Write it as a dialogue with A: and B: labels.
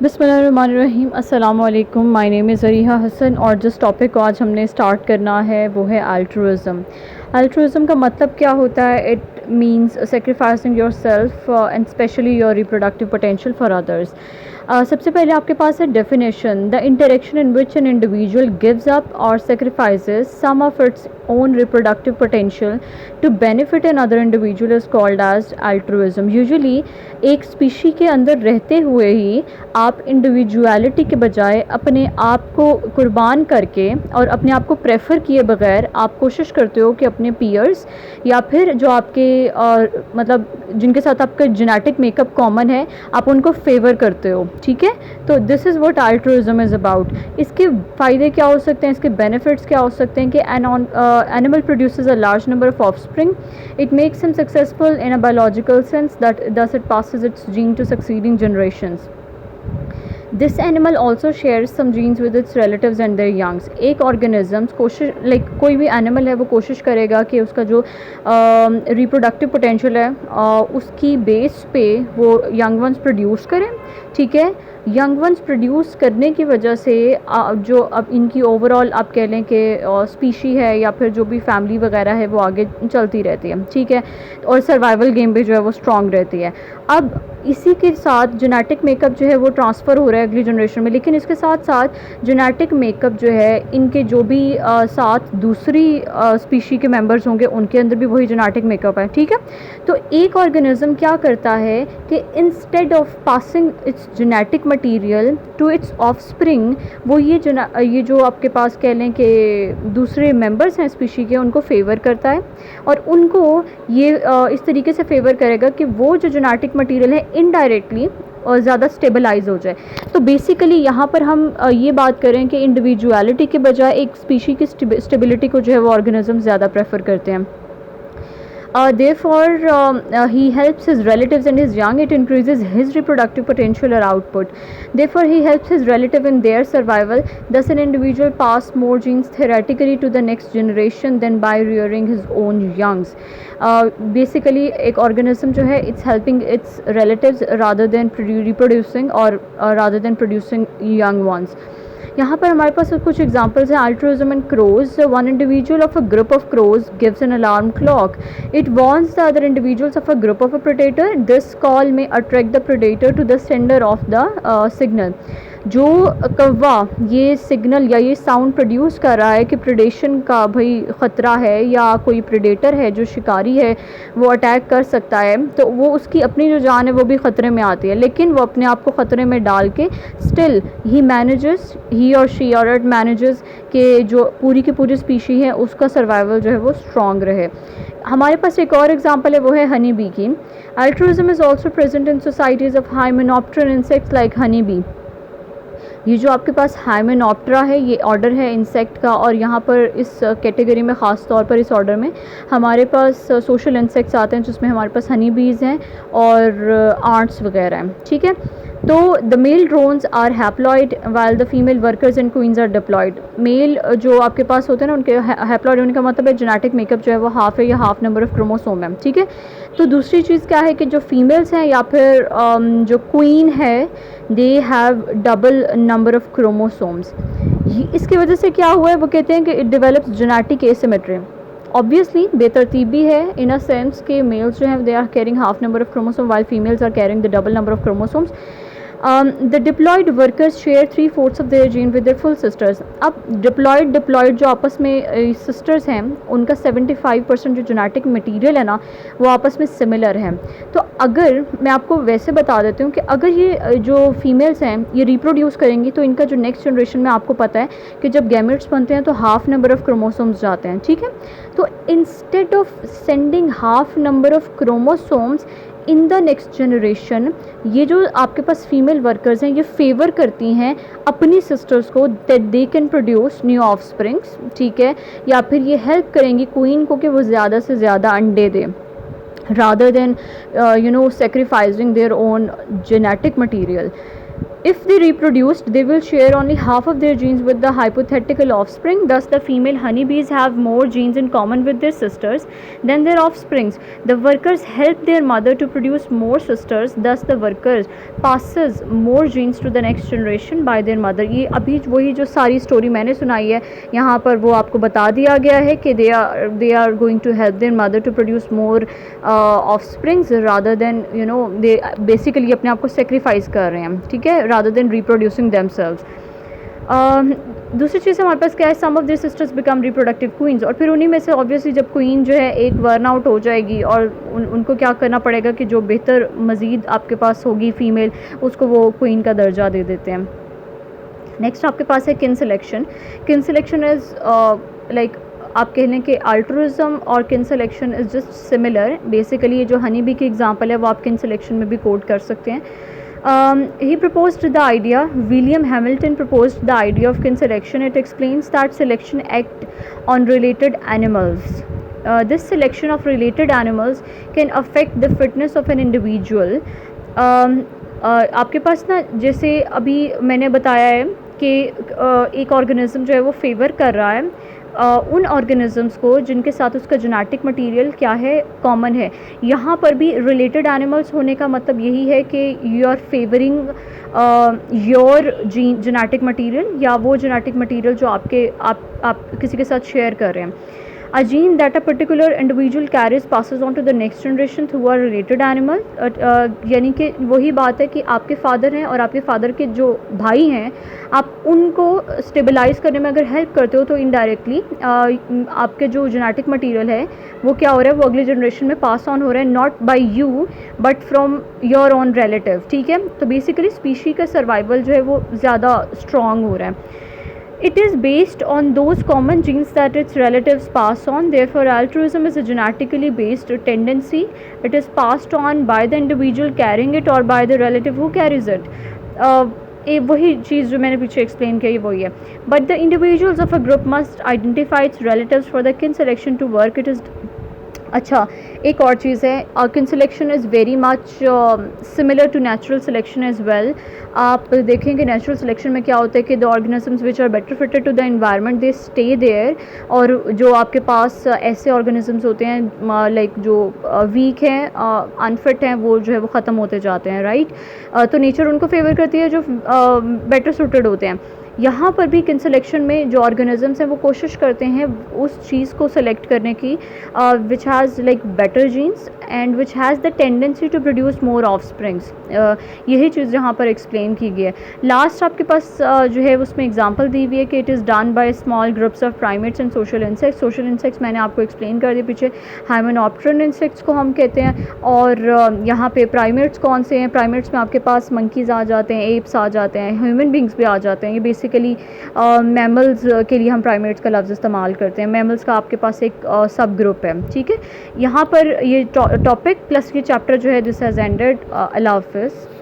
A: बिस्मिल्लाहिर्रहमानिर्रहीम अस्सलाम वालेकुम। माय नेम इज़ ज़रीहा हसन और जिस टॉपिक को आज हमने स्टार्ट करना है वो है अल्ट्रुइज़म। अल्ट्रुइज़म का मतलब क्या होता है? It means sacrificing yourself and specially your reproductive potential for others. सबसे पहले आपके पास है definition, the interaction in which an individual gives up और sacrifices some of its own reproductive potential to benefit another individual is called as altruism. Usually एक species के अंदर रहते हुए ही आप इंडिविजुअलिटी के बजाय अपने आप को कुर्बान करके और अपने आप को प्रेफर किए बगैर आप कोशिश करते हो कि अपने पीयर्स या फिर जो आपके मतलब जिनके साथ आपका जेनेटिक मेकअप कॉमन है आप उनको फेवर करते हो। ठीक है, तो this is what altruism is about. इसके फ़ायदे क्या हो सकते हैं, इसके बेनिफिट्स क्या हो सकते हैं कि animal produces a large number of offspring, it makes him successful in a biological sense that thus it passes its gene to succeeding generations. This animal also shares some genes with its relatives and their youngs. एक organisms कोशिश कोई भी animal है वो कोशिश करेगा कि उसका जो रिप्रोडक्टिव पोटेंशियल है उसकी बेस पे वो यंग वंस प्रोड्यूस करें। ठीक है, यंग वंस प्रोड्यूस करने की वजह से जो अब इनकी ओवरऑल आप कह लें कि स्पीशी है या फिर जो भी फैमिली वगैरह है वो आगे चलती रहती है। ठीक है, और सर्वाइवल गेम भी जो है वो स्ट्रॉन्ग रहती है। अब इसी के साथ जेनेटिक मेकअप जो है वो ट्रांसफ़र हो रहा है अगली जनरेशन में, लेकिन इसके साथ साथ जेनेटिक मेकअप जो है इनके जो भी साथ दूसरी स्पीशी के मेंबर्स होंगे उनके अंदर भी वही जेनेटिक मेकअप है। ठीक है, तो एक ऑर्गेनिज्म क्या करता है कि instead of passing its genetic material to its offspring, वो ये जो आपके पास कह लें कि दूसरे मेंबर्स हैं स्पीशी के उनको फेवर करता है और उनको ये इस तरीके से फेवर करेगा कि वो जो जेनेटिक मटीरियल है इनडायरेक्टली और ज़्यादा स्टेबलाइज हो जाए। तो बेसिकली यहाँ पर हम ये बात करें कि इंडिविजुअलिटी के बजाय एक स्पीशी की स्टेबिलिटी को जो है वो ऑर्गेनिज्म ज़्यादा प्रेफर करते हैं। Therefore, he helps his relatives and his young. It increases his reproductive potential or output. Therefore, he helps his relative in their survival. Thus, an individual pass more genes theoretically to the next generation than by rearing his own youngs. Basically, एक organism जो है it's helping its relatives rather than reproducing or rather than producing young ones. यहाँ पर हमारे पास कुछ examples हैं। Altruism in crows, one individual of a group of crows gives an alarm clock, it warns the other individuals of a group of a predator, this call may attract the predator to the sender of the signal. जो कौवा ये signal या ये sound produce कर रहा है कि predation का भाई ख़तरा है या कोई प्रेडेटर है जो शिकारी है वो अटैक कर सकता है, तो वो उसकी अपनी जो जान है वो भी ख़तरे में आती है, लेकिन वो अपने आप को ख़तरे में डाल के स्टिल ही और शी और इट मैनेजेस कि जो पूरी की पूरी स्पीशी है उसका सर्वाइवल जो है वो स्ट्रॉन्ग रहे। हमारे पास एक और एग्जांपल है वो है हनी बी की। Altruism is also present in societies of hymenopteran insects like honey bee. ये जो आपके पास हाइमेनॉप्टेरा है ये ऑर्डर है इंसेक्ट का, और यहाँ पर इस कैटेगरी में ख़ास तौर पर इस ऑर्डर में हमारे पास सोशल इंसेक्ट्स आते हैं जिसमें हमारे पास हनी बीज़ हैं और आंट्स वगैरह हैं। ठीक है, तो the male drones are haploid while the female workers and queens are diploid. Male जो आपके पास होते हैं ना उनके हैप्लॉइड होने का मतलब है जेनेटिक मेकअप जो है वो हाफ है या हाफ नंबर ऑफ क्रोमोसोम है। ठीक है, तो दूसरी चीज़ क्या है कि जो फीमेल्स हैं या फिर जो क्वीन है they have double number of chromosomes. इसकी वजह से क्या हुआ है वो कहते हैं कि it develops genetic asymmetry. Obviously बेतरतीबी है इन अ सेंस के मेल्स जो हैं they are carrying half number of chromosome while females are carrying the double number of chromosomes. The diploid workers share 3/4 of their gene with their full sisters. अब diploid जो आपस में sisters हैं उनका 75% जो जेनेटिक मटीरियल है ना वो आपस में सिमिलर है। तो अगर मैं आपको वैसे बता देती हूँ कि अगर ये जो फीमेल्स हैं ये रिप्रोड्यूस करेंगी तो इनका जो नेक्स्ट जनरेशन में आपको पता है कि जब गैमेट्स बनते हैं तो हाफ नंबर ऑफ क्रोमोसोम्स जाते हैं। ठीक है, तो instead of sending half number of chromosomes in the next generation, ये जो आपके पास फीमेल वर्कर्स हैं ये फेवर करती हैं अपनी सिस्टर्स को that they can produce new offsprings. ठीक है, या फिर ये हेल्प करेंगी क्वीन को कि वो ज़्यादा से ज़्यादा अंडे दें rather than sacrificing their own genetic material. If they reproduced, they will share only half of their genes with the hypothetical offspring. Thus, the female honeybees have more genes in common with their sisters than their offsprings. The workers help their mother to produce more sisters. Thus, the workers passes more genes to the next generation by their mother. ये अभी वही जो सारी story मैंने सुनाई है यहाँ पर वो आपको बता दिया गया है कि they are going to help their mother to produce more offsprings rather than they basically अपने आप को sacrifice कर रहे हैं, ठीक है, rather than reproducing themselves. दूसरी चीज़ हमारे पास क्या है, some of their sisters become reproductive queens, और फिर उन्हीं में से ऑब्वियसली जब क्वीन जो है एक वर्न आउट हो जाएगी और उनको क्या करना पड़ेगा कि जो बेहतर मज़ीद आपके पास होगी फ़ीमेल उसको वो क्वीन का दर्जा दे देते हैं. नेक्स्ट आपके पास है किन सिलेक्शन. किन सिलेक्शन इज़ लाइक आप कह लें कि अल्ट्रुइज्म और किन selection is just similar. Basically ये जो हनी बी की एग्जांपल है वो आप किन सिलेक्शन में भी कोड कर सकते हैं. He proposed the idea. William Hamilton proposed the idea of kin selection. It explains that selection act on related animals. This selection of related animals can affect the fitness of an individual. आपके पास ना जैसे अभी मैंने बताया है कि एक organism जो है वो फेवर कर रहा है उन ऑर्गेनिजम्स को जिनके साथ उसका जेनेटिक मटेरियल क्या है, कॉमन है. यहाँ पर भी रिलेटेड एनिमल्स होने का मतलब यही है कि you are favouring your genetic material या वो जेनेटिक मटेरियल जो आप किसी के साथ शेयर कर रहे हैं. A gene that a particular individual carries passes on to the next generation through a related animal. यानी कि वही बात है कि आपके फादर हैं और आपके फादर के जो भाई हैं आप उनको स्टेबलाइज करने में अगर हेल्प करते हो तो इनडायरेक्टली आपके जो जेनेटिक मटेरियल है वो क्या हो रहा है, वो अगले जनरेशन में पास ऑन हो रहा है, not by you but from your own relative, ठीक है. तो बेसिकली स्पीशी का सर्वाइवल जो है वो ज़्यादा स्ट्रॉन्ग हो रहा है. It is based on those common genes that its relatives pass on. Therefore, altruism is a genetically based tendency. It is passed on by the individual carrying it or by the relative who carries it. वही चीज़ जो मैंने पीछे explain की वही है. But the individuals of a group must identify its relatives for the kin selection to work. It is अच्छा एक और चीज़ है, kin selection is very much similar to natural selection as well. आप देखेंगे नेचुरल सिलेक्शन में क्या होता है कि the organisms which are better fitted to the environment they stay there, और जो आपके पास ऐसे ऑर्गेनिजम्स होते हैं लाइक जो वीक हैं अनफिट हैं वो जो है वो ख़त्म होते जाते हैं, राइट. तो नेचर उनको फेवर करती है जो बेटर सूटेड होते हैं. यहाँ पर भी किन सिलेक्शन में जो ऑर्गेनिजम्स हैं वो कोशिश करते हैं उस चीज़ को सेलेक्ट करने की which has like better genes and which has the tendency to produce more offsprings. यही चीज़ यहाँ पर एक्सप्लेन की गई है. लास्ट आपके पास जो है उसमें एग्जांपल दी हुई है कि it is done by small groups of primates and social insects. Social insects मैंने आपको एक्सप्लेन कर दिया पीछे, हाइमेनॉप्टेरन इंसेक्ट्स को हम कहते हैं. और यहाँ पे प्राइमेट्स कौन से हैं, प्राइमेट्स में आपके पास मंकीज़ आ जाते हैं, एप्स आ जाते हैं, ह्यूमन बींग्स भी आ जाते हैं. ये बेसिकली मैमल्स के लिए हम प्राइमेट्स का लफ्ज़ इस्तेमाल करते हैं. मैमल्स का आपके पास एक सब ग्रुप है, ठीक है. यहाँ पर ये टॉपिक प्लस ये चैप्टर जो है दिस हैज़ एंडेड. अल्लाह हाफ़िज़.